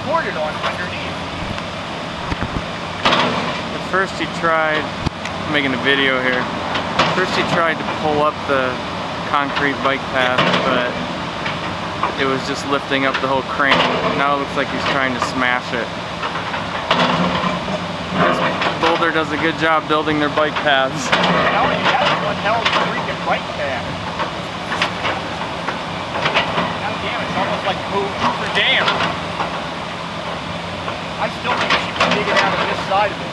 supported on underneath. At first he tried, I'm making a video here. First he tried to pull up the concrete bike path, but it was just lifting up the whole crane. Now it looks like he's trying to smash it. Boulder does a good job building their bike paths. I'm telling you, that's one hell of a freaking bike path. God damn, it's almost like Hoover Dam. I still think she can dig it out of this side of it.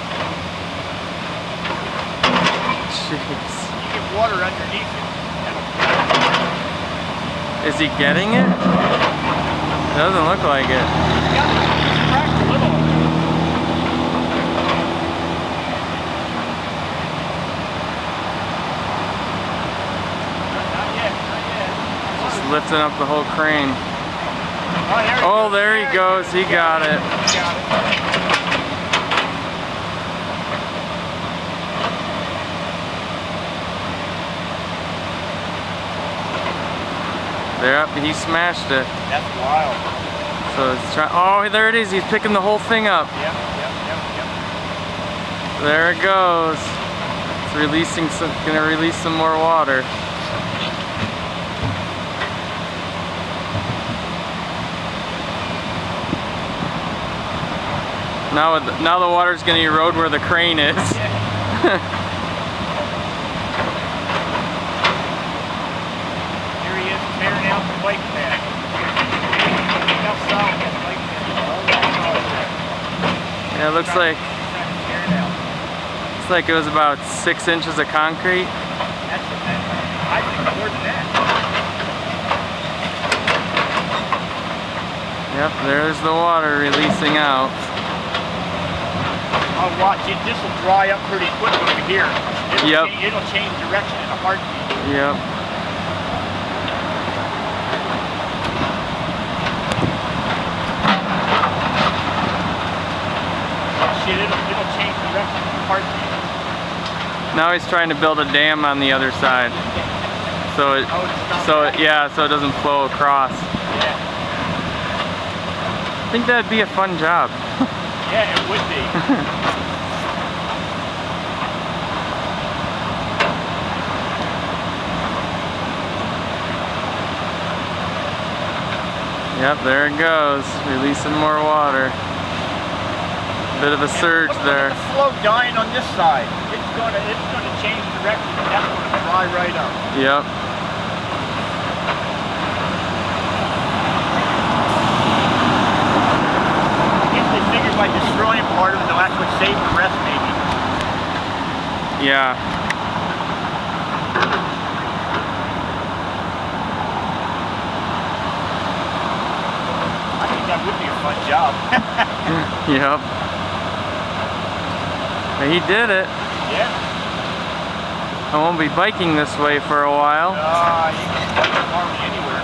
Jeez. You get water underneath it. Is he getting it? Doesn't look like it. It's cracked a little. Not yet, not yet. Just lifting up the whole crane. Oh, there he goes. He got it. He got it. Yep, he smashed it. That's wild. So it's trying. Oh, there it is. He's picking the whole thing up. Yep. There it goes. It's releasing some. Gonna release some more water. Now the water's gonna erode where the crane is. Yeah. Tearing out the bike path. Yeah, it looks like it was about 6 inches of concrete. I think more than that. Yep, there's the water releasing out. I'll watch it. This will dry up pretty quick over here. It'll change direction in a heartbeat. Yep. It'll change direction in a heartbeat. Now he's trying to build a dam on the other side, so it doesn't flow across. Yeah. I think that'd be a fun job. Yeah, it would be. Yep, there it goes, releasing more water. Bit of a surge there. Look at the flow dying on this side. It's gonna change direction and that's gonna dry right up. Yep. I guess they figured by destroying part of it, they'll actually save the rest, maybe. Yeah. I think that would be a fun job. Yep. He did it. Yeah. I won't be biking this way for a while. You can bike anywhere.